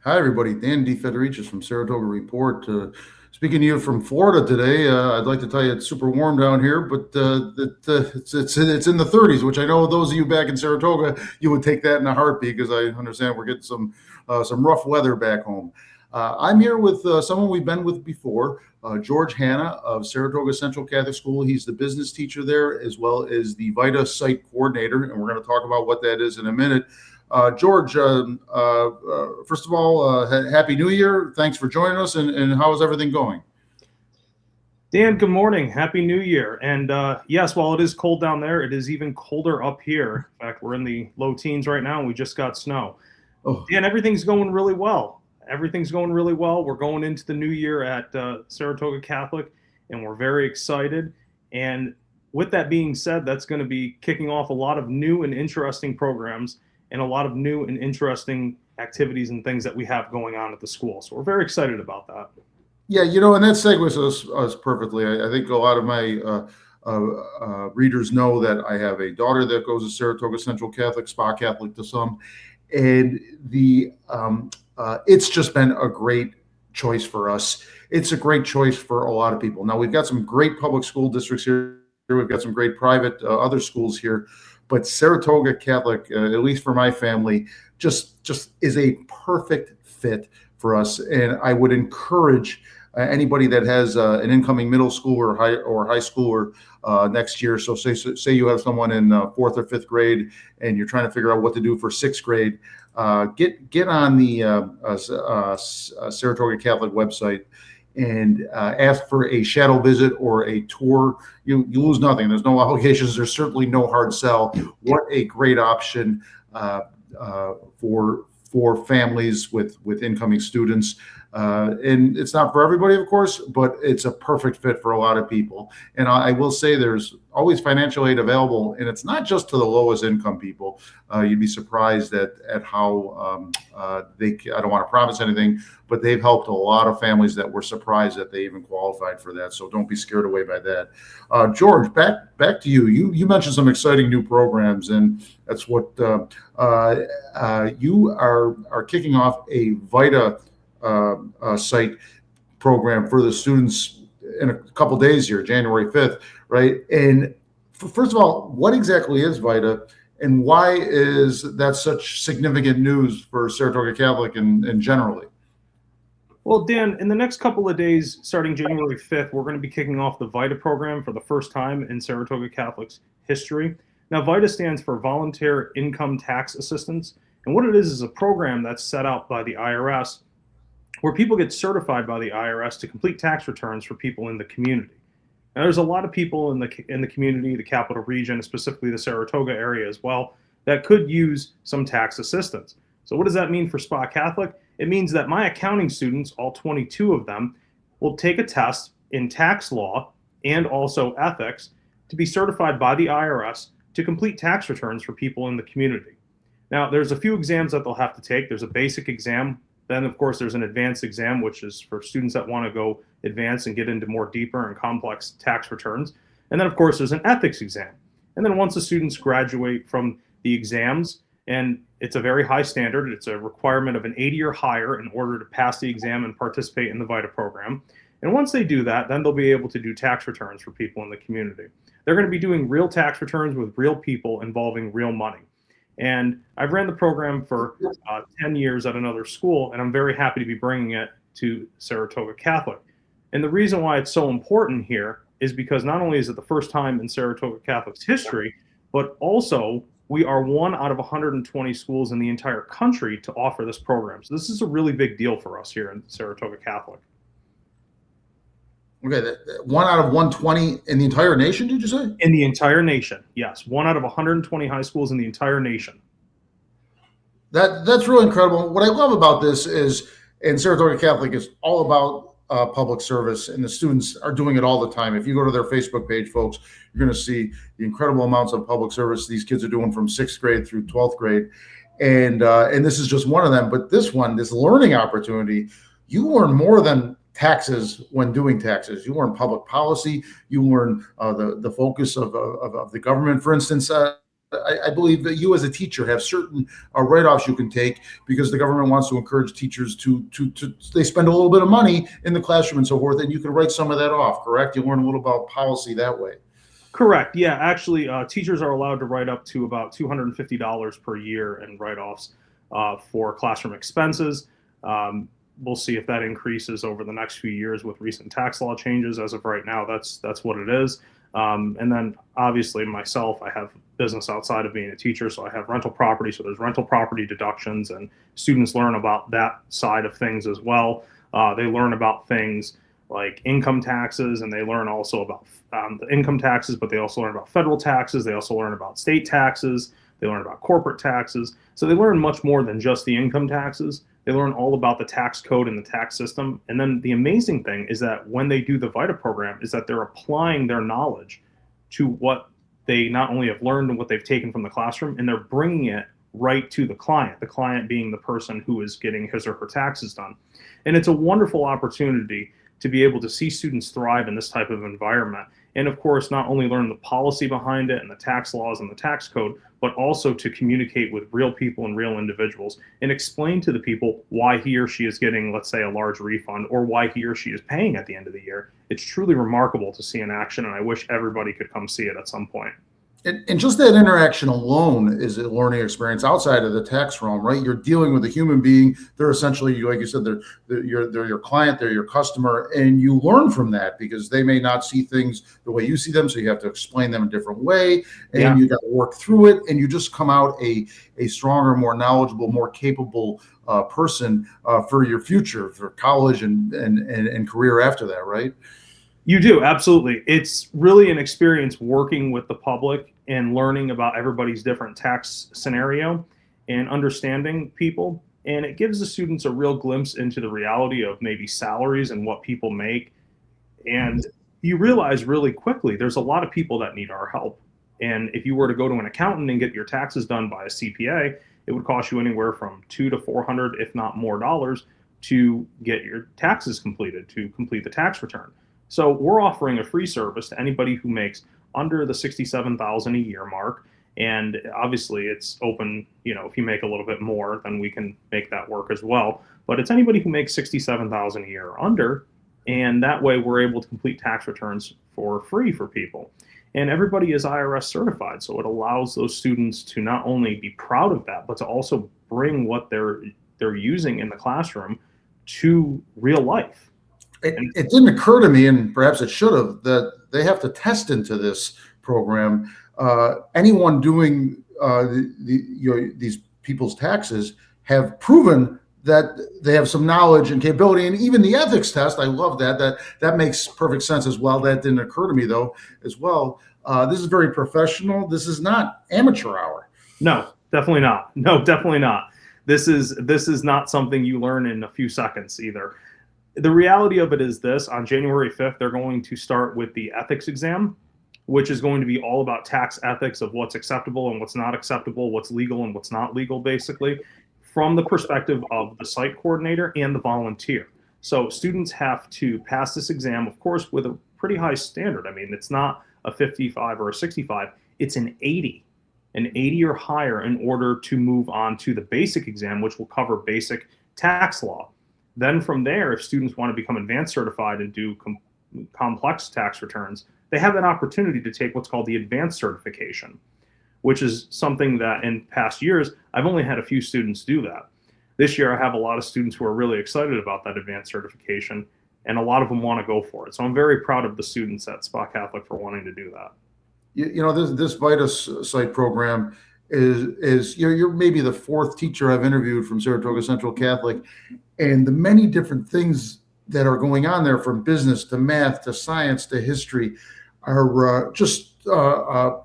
Hi, everybody. Dan DeFedericis from Saratoga Report. Speaking to you from Florida today, I'd like to tell you it's super warm down here, but it's in the 30s, which I know those of you back in Saratoga, you would take that in a heartbeat because I understand we're getting some rough weather back home. I'm here with someone we've been with before, George Hanna of Saratoga Central Catholic School. He's the business teacher there as well as the VITA site coordinator, and we're going to talk about what that is in a minute. George, first of all, Happy New Year. Thanks for joining us. And how is everything going? Dan, good morning. Happy New Year. And yes, while it is cold down there, it is even colder up here. In fact, we're in the low teens right now, and we just got snow. Oh, Dan, everything's going really well. Everything's going really well. We're going into the new year at Saratoga Catholic, and we're very excited. And with that being said, that's going to be kicking off a lot of new and interesting programs and a lot of new and interesting activities and things that we have going on at the school. So we're very excited about that. yeah, and that segues us perfectly. I think a lot of my readers know that I have a daughter that goes to Saratoga Central Catholic, Spa Catholic to some, and it's just been a great choice for us. It's a great choice for a lot of people. Now we've got some great public school districts here. We've got some great private other schools here, but Saratoga Catholic, at least for my family, just is a perfect fit for us. And I would encourage anybody that has an incoming middle schooler or high schooler next year. So say you have someone in fourth or fifth grade, and you're trying to figure out what to do for sixth grade. Get on the Saratoga Catholic website and ask for a shadow visit or a tour. You lose nothing. There's no obligations. There's certainly no hard sell. What a great option for families with incoming students. And it's not for everybody, of course, but it's a perfect fit for a lot of people. And I will say there's always financial aid available, and it's not just to the lowest income people. You'd be surprised at how I don't want to promise anything, but they've helped a lot of families that were surprised that they even qualified for that. So don't be scared away by that. George, back to you. You mentioned some exciting new programs, and that's what you are kicking off a VITA site program for the students in a couple days here, January 5th, right? And first of all, what exactly is VITA, and why is that such significant news for Saratoga Catholic and generally? Well, Dan, in the next couple of days, starting January 5th, we're going to be kicking off the VITA program for the first time in Saratoga Catholic's history. Now, VITA stands for Volunteer Income Tax Assistance. And what it is a program that's set out by the IRS where people get certified by the IRS to complete tax returns for people in the community. Now, there's a lot of people in the community, the capital region, specifically the Saratoga area as well, that could use some tax assistance. So what does that mean for Spa Catholic? It means that my accounting students, all 22 of them, will take a test in tax law and also ethics to be certified by the IRS to complete tax returns for people in the community. Now, there's a few exams that they'll have to take. There's a basic exam. Then, of course, there's an advanced exam, which is for students that want to go advanced and get into more deeper and complex tax returns. And then, of course, there's an ethics exam. And then once the students graduate from the exams, and it's a very high standard, it's a requirement of an 80 or higher in order to pass the exam and participate in the VITA program. And once they do that, then they'll be able to do tax returns for people in the community. They're going to be doing real tax returns with real people involving real money. And I've ran the program for 10 years at another school, and I'm very happy to be bringing it to Saratoga Catholic. And the reason why it's so important here is because not only is it the first time in Saratoga Catholic's history, but also we are one out of 120 schools in the entire country to offer this program. So this is a really big deal for us here in Saratoga Catholic. Okay, one out of 120 in the entire nation, did you say? In the entire nation, yes. One out of 120 high schools in the entire nation. That's really incredible. What I love about this is, and Saratoga Catholic is all about public service, and the students are doing it all the time. If you go to their Facebook page, folks, you're going to see the incredible amounts of public service these kids are doing from sixth grade through 12th grade. And this is just one of them. But this learning opportunity, you learn more than taxes when doing taxes. You learn public policy. You learn the focus of the government. For instance, I believe that you as a teacher have certain write-offs you can take because the government wants to encourage teachers to they spend a little bit of money in the classroom and so forth, and you can write some of that off, correct? You learn a little about policy that way. Correct. Yeah, actually, teachers are allowed to write up to about $250 per year in write-offs for classroom expenses. We'll see if that increases over the next few years with recent tax law changes. As of right now, that's what it is. And then obviously myself, I have business outside of being a teacher, so I have rental property. So there's rental property deductions, and students learn about that side of things as well. They learn about things like income taxes, and they learn also about the income taxes, but they also learn about federal taxes. They also learn about state taxes. They learn about corporate taxes. So they learn much more than just the income taxes. They learn all about the tax code and the tax system. And then the amazing thing is that when they do the VITA program is that they're applying their knowledge to what they not only have learned and what they've taken from the classroom, and they're bringing it right to the client being the person who is getting his or her taxes done. And it's a wonderful opportunity to be able to see students thrive in this type of environment. And of course, not only learn the policy behind it and the tax laws and the tax code, but also to communicate with real people and real individuals and explain to the people why he or she is getting, let's say, a large refund or why he or she is paying at the end of the year. It's truly remarkable to see in action, and I wish everybody could come see it at some point. And just that interaction alone is a learning experience outside of the tax realm, right? You're dealing with a human being. They're essentially, like you said, they're your client, they're your customer, and you learn from that because they may not see things the way you see them. So you have to explain them a different way, and you got to work through it. And you just come out a stronger, more knowledgeable, more capable person for your future, for college and career after that, right? You do, absolutely. It's really an experience working with the public and learning about everybody's different tax scenario and understanding people. And it gives the students a real glimpse into the reality of maybe salaries and what people make. And you realize really quickly there's a lot of people that need our help. And if you were to go to an accountant and get your taxes done by a CPA, it would cost you anywhere from $200 to $400, if not more dollars, to get your taxes completed, to complete the tax return. So we're offering a free service to anybody who makes under the $67,000 a year mark. And obviously it's open, if you make a little bit more, then we can make that work as well. But it's anybody who makes $67,000 a year or under. And that way we're able to complete tax returns for free for people. And everybody is IRS certified. So it allows those students to not only be proud of that, but to also bring what they're using in the classroom to real life. It didn't occur to me, and perhaps it should have, that they have to test into this program. Anyone doing these people's taxes have proven that they have some knowledge and capability, and even the ethics test. I love that. That makes perfect sense as well. That didn't occur to me though, as well. This is very professional. This is not amateur hour. No, definitely not. No, definitely not. This is not something you learn in a few seconds either. The reality of it is this: on January 5th, they're going to start with the ethics exam, which is going to be all about tax ethics of what's acceptable and what's not acceptable, what's legal and what's not legal, basically, from the perspective of the site coordinator and the volunteer. So students have to pass this exam, of course, with a pretty high standard. I mean, it's not a 55 or a 65, it's an 80 or higher in order to move on to the basic exam, which will cover basic tax law. Then from there, if students want to become advanced certified and do complex tax returns, they have an opportunity to take what's called the advanced certification, which is something that in past years, I've only had a few students do that. This year, I have a lot of students who are really excited about that advanced certification, and a lot of them want to go for it. So I'm very proud of the students at Spa Catholic for wanting to do that. This VITA site program is you're maybe the fourth teacher I've interviewed from Saratoga Central Catholic, and the many different things that are going on there, from business to math to science to history, are just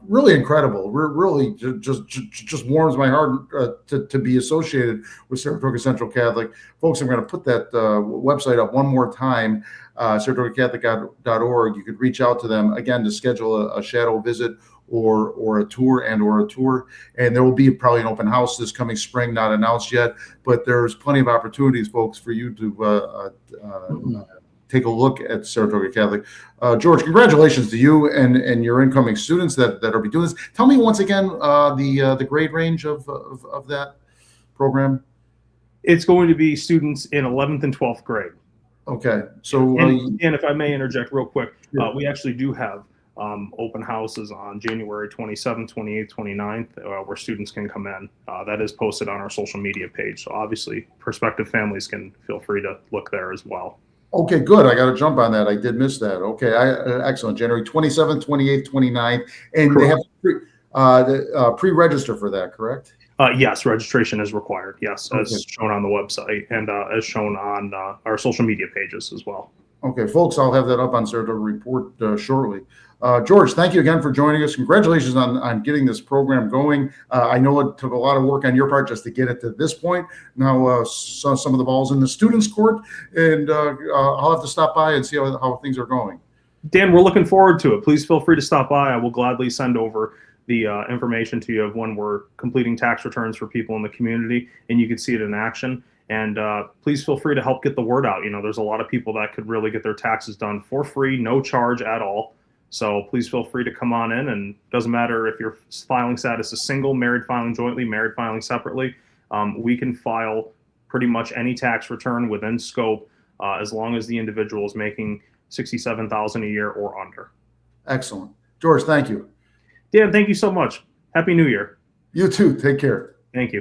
really incredible. Really just warms my heart to be associated with Saratoga Central Catholic. Folks, I'm going to put that website up one more time, saratogacatholic.org. You could reach out to them again to schedule a shadow visit or a tour, and there will be probably an open house this coming spring, not announced yet, but there's plenty of opportunities, folks, for you to take a look at Saratoga Catholic. George, congratulations to you and your incoming students that are be doing this. Tell me once again the grade range of that program. It's going to be students in 11th and 12th grade. Okay, so And if I may interject real quick, Sure. we actually do have open houses on January 27th, 28th, 29th, where students can come in. That is posted on our social media page. So obviously, prospective families can feel free to look there as well. Okay, good. I got to jump on that. I did miss that. Okay, excellent. January 27th, 28th, 29th, and they have pre-register for that, correct? Yes, registration is required. Yes, Okay. as shown on the website and as shown on our social media pages as well. Okay, folks, I'll have that up on Saratoga Report shortly. George, thank you again for joining us. Congratulations on getting this program going. I know it took a lot of work on your part just to get it to this point. Now, some of the ball's in the students' court, and I'll have to stop by and see how things are going. Dan, we're looking forward to it. Please feel free to stop by. I will gladly send over the information to you of when we're completing tax returns for people in the community, and you can see it in action. And please feel free to help get the word out. You know, there's a lot of people that could really get their taxes done for free, no charge at all. So please feel free to come on in, and it doesn't matter if your filing status is single, married filing jointly, married filing separately. We can file pretty much any tax return within scope as long as the individual is making $67,000 a year or under. Excellent. George, thank you. Dan, thank you so much. Happy New Year. You too. Take care. Thank you.